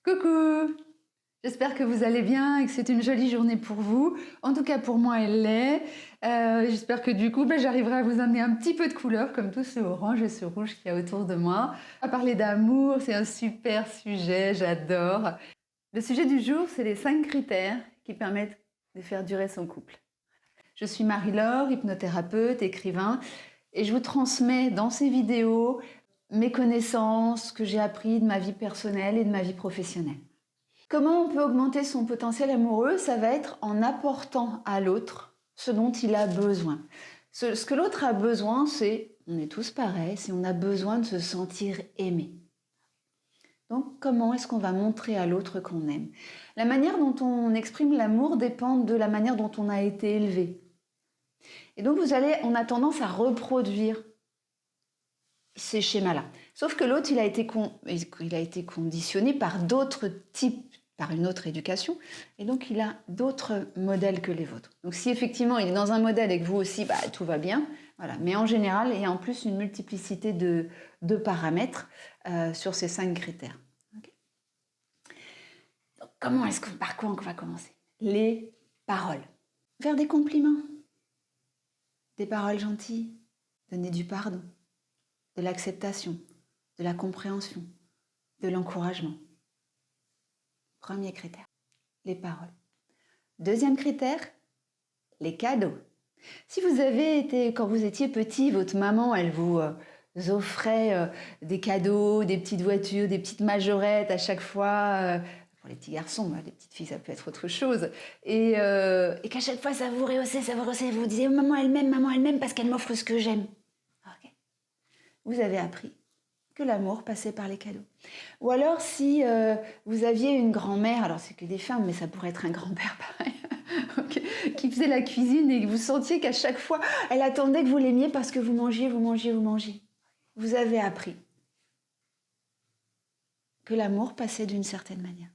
Coucou! J'espère que vous allez bien et que c'est une jolie journée pour vous. En tout cas, pour moi, elle l'est. J'espère que du coup, j'arriverai à vous amener un petit peu de couleur, comme tout ce orange et ce rouge qu'il y a autour de moi. On va parler d'amour, c'est un super sujet, j'adore. Le sujet du jour, c'est les 5 critères qui permettent de faire durer son couple. Je suis Marie-Laure, hypnothérapeute, écrivain, et je vous transmets dans ces vidéos mes connaissances, ce que j'ai appris de ma vie personnelle et de ma vie professionnelle. Comment on peut augmenter son potentiel amoureux? Ça va être en apportant à l'autre ce dont il a besoin. Ce que l'autre a besoin, c'est, on est tous pareils, c'est on a besoin de se sentir aimé. Donc comment est-ce qu'on va montrer à l'autre qu'on aime? La manière dont on exprime l'amour dépend de la manière dont on a été élevé. Et donc on a tendance à reproduire ces schémas-là. Sauf que l'autre, il a été conditionné par d'autres types, par une autre éducation, et donc il a d'autres modèles que les vôtres. Donc si effectivement il est dans un modèle et que vous aussi, tout va bien, voilà. Mais en général, il y a en plus une multiplicité de paramètres sur ces 5 critères. Okay. Donc par quoi on va commencer? Les paroles. Faire des compliments, des paroles gentilles, donner du pardon, de l'acceptation, de la compréhension, de l'encouragement. Premier critère, les paroles. Deuxième critère, les cadeaux. Si vous avez été, quand vous étiez petit, votre maman, elle vous offrait des cadeaux, des petites voitures, des petites majorettes à chaque fois, pour les petits garçons, les petites filles, ça peut être autre chose, et qu'à chaque fois, ça vous rehaussait, vous disiez, maman, elle m'aime parce qu'elle m'offre ce que j'aime. Okay. Vous avez appris que l'amour passait par les cadeaux. Ou alors si vous aviez une grand-mère, alors c'est que des femmes, mais ça pourrait être un grand-père pareil, okay, qui faisait la cuisine et que vous sentiez qu'à chaque fois, elle attendait que vous l'aimiez parce que vous mangiez. Vous avez appris que l'amour passait d'une certaine manière.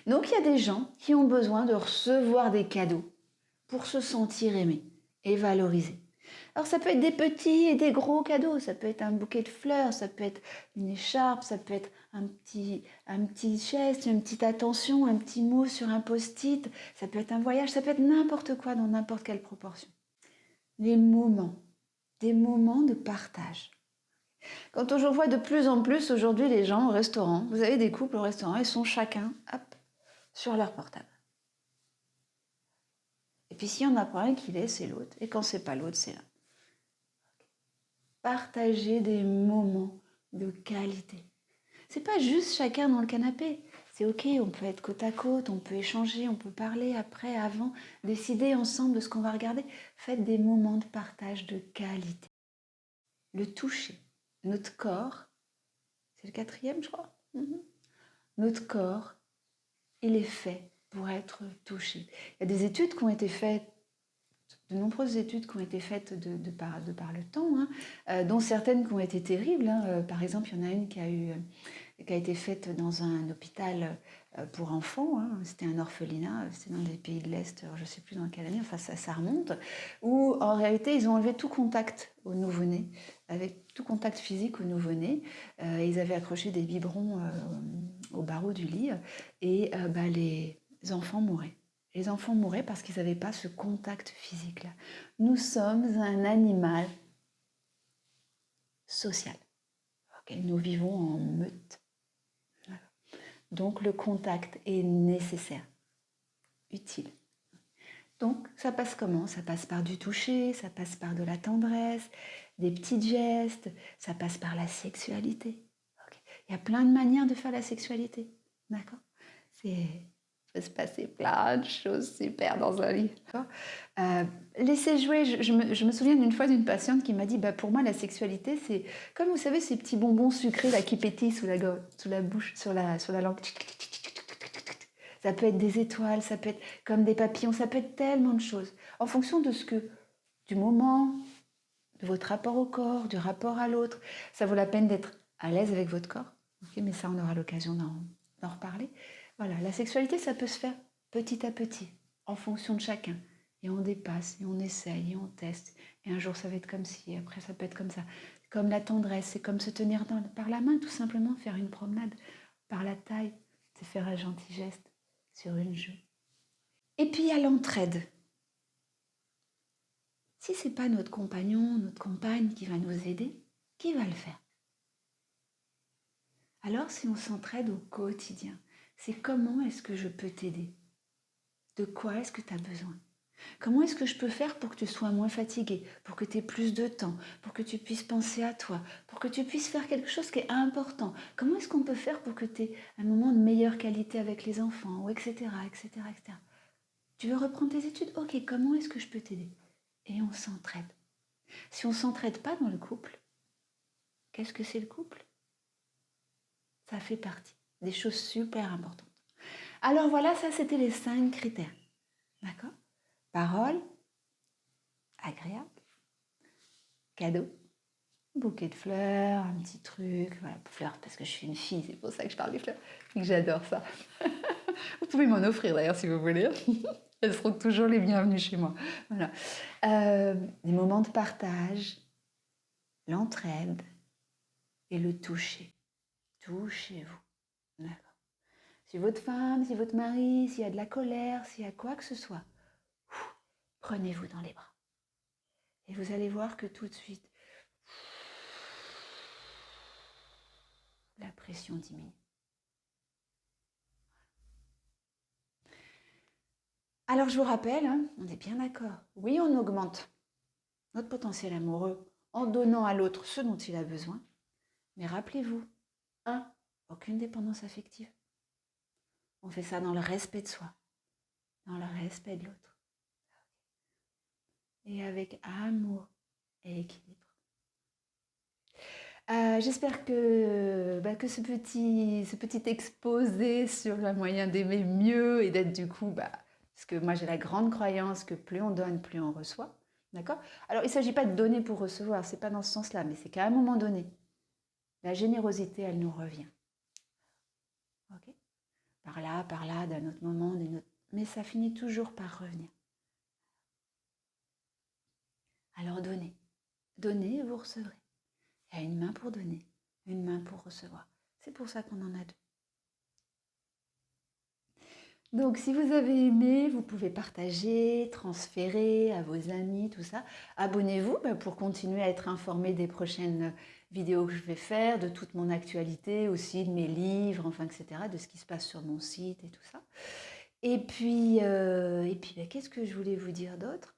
Donc il y a des gens qui ont besoin de recevoir des cadeaux pour se sentir aimés et valorisés. Alors ça peut être des petits et des gros cadeaux, ça peut être un bouquet de fleurs, ça peut être une écharpe, ça peut être un petit geste, une petite attention, un petit mot sur un post-it, ça peut être un voyage, ça peut être n'importe quoi dans n'importe quelle proportion. Les moments, des moments de partage. Quand je vois de plus en plus aujourd'hui les gens au restaurant, vous avez des couples au restaurant, ils sont chacun, hop, sur leur portable. Et puis s'il y en a pas un qui l'est, c'est l'autre. Et quand c'est pas l'autre, c'est l'un. Partager des moments de qualité. C'est pas juste chacun dans le canapé. C'est ok, on peut être côte à côte, on peut échanger, on peut parler après, avant, décider ensemble de ce qu'on va regarder. Faites des moments de partage de qualité. Le toucher. Notre corps, c'est le 4e, je crois. Notre corps, il est fait pour être touché. Il y a des études qui ont été faites, de nombreuses études qui ont été faites de par le temps, dont certaines qui ont été terribles. Par exemple, il y en a une qui a été faite dans un hôpital pour enfants. C'était un orphelinat, c'était dans des pays de l'Est, je ne sais plus dans quelle année, enfin ça remonte, où en réalité ils ont enlevé tout contact au nouveau-né, avec tout contact physique au nouveau-né. Ils avaient accroché des biberons au barreau du lit et les enfants mouraient. Les enfants mouraient parce qu'ils n'avaient pas ce contact physique-là. Nous sommes un animal social. Okay, nous vivons en meute. Voilà. Donc le contact est nécessaire, utile. Donc ça passe comment? Ça passe par du toucher, ça passe par de la tendresse, des petits gestes, ça passe par la sexualité. Okay. Il y a plein de manières de faire la sexualité. D'accord? Il peut se passer plein de choses super dans un lit. Laissez jouer, je me souviens d'une fois d'une patiente qui m'a dit pour moi la sexualité c'est comme vous savez ces petits bonbons sucrés là, qui pétillent sous la bouche, sur la langue. Ça peut être des étoiles, ça peut être comme des papillons, ça peut être tellement de choses. En fonction du moment, de votre rapport au corps, du rapport à l'autre, ça vaut la peine d'être à l'aise avec votre corps. Okay, mais ça on aura l'occasion d'en reparler. Voilà, la sexualité, ça peut se faire petit à petit, en fonction de chacun. Et on dépasse, et on essaye, et on teste. Et un jour, ça va être comme ci, et après, ça peut être comme ça. Comme la tendresse, c'est comme se tenir par la main, tout simplement, faire une promenade par la taille. c'est faire un gentil geste sur une joue. Et puis il y a l'entraide. Si ce n'est pas notre compagnon, notre compagne qui va nous aider, qui va le faire? Alors si on s'entraide au quotidien, c'est comment est-ce que je peux t'aider? De quoi est-ce que tu as besoin? Comment est-ce que je peux faire pour que tu sois moins fatigué, pour que tu aies plus de temps, pour que tu puisses penser à toi, pour que tu puisses faire quelque chose qui est important? Comment est-ce qu'on peut faire pour que tu aies un moment de meilleure qualité avec les enfants, ou etc., etc., etc. Tu veux reprendre tes études? Ok, comment est-ce que je peux t'aider? Et on s'entraide. Si on ne s'entraide pas dans le couple, qu'est-ce que c'est le couple? Ça fait partie des choses super importantes. Alors voilà, ça c'était les 5 critères. D'accord? Parole, agréable, cadeau, bouquet de fleurs, un petit truc, voilà, fleurs parce que je suis une fille, c'est pour ça que je parle des fleurs, et que j'adore ça. Vous pouvez m'en offrir d'ailleurs si vous voulez. Elles seront toujours les bienvenues chez moi. Voilà. Des moments de partage, l'entraide et le toucher. Touchez-vous. D'accord. Si votre femme, si votre mari, s'il y a de la colère, s'il y a quoi que ce soit, prenez-vous dans les bras. Et vous allez voir que tout de suite, la pression diminue. Alors je vous rappelle, hein, on est bien d'accord. Oui, on augmente notre potentiel amoureux en donnant à l'autre ce dont il a besoin. Mais rappelez-vous, aucune dépendance affective. On fait ça dans le respect de soi, dans le respect de l'autre. Et avec amour et équilibre. J'espère que ce petit exposé sur le moyen d'aimer mieux et d'être du coup, parce que moi j'ai la grande croyance que plus on donne, plus on reçoit. D'accord? Alors il ne s'agit pas de donner pour recevoir, c'est pas dans ce sens-là, mais c'est qu'à un moment donné, la générosité, elle nous revient. Ok? Par là, d'un autre moment, mais ça finit toujours par revenir. Alors donnez. Donnez et vous recevrez. Il y a une main pour donner, une main pour recevoir. C'est pour ça qu'on en a deux. Donc si vous avez aimé, vous pouvez partager, transférer à vos amis, tout ça. Abonnez-vous pour continuer à être informé des prochaines vidéos que je vais faire, de toute mon actualité, aussi de mes livres, enfin etc., de ce qui se passe sur mon site et tout ça. Et puis qu'est-ce que je voulais vous dire d'autre?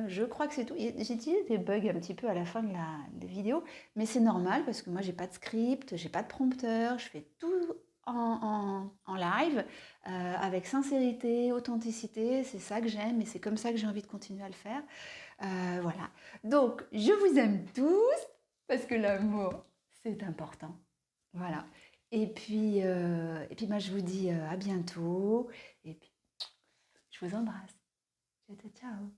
Je crois que c'est tout. J'ai dit des bugs un petit peu à la fin de la vidéo, mais c'est normal parce que moi j'ai pas de script, j'ai pas de prompteur, je fais tout en live avec sincérité, authenticité, c'est ça que j'aime et c'est comme ça que j'ai envie de continuer à le faire. Voilà. Donc je vous aime tous parce que l'amour c'est important. Voilà. Et puis moi je vous dis à bientôt et puis je vous embrasse. Ciao, ciao.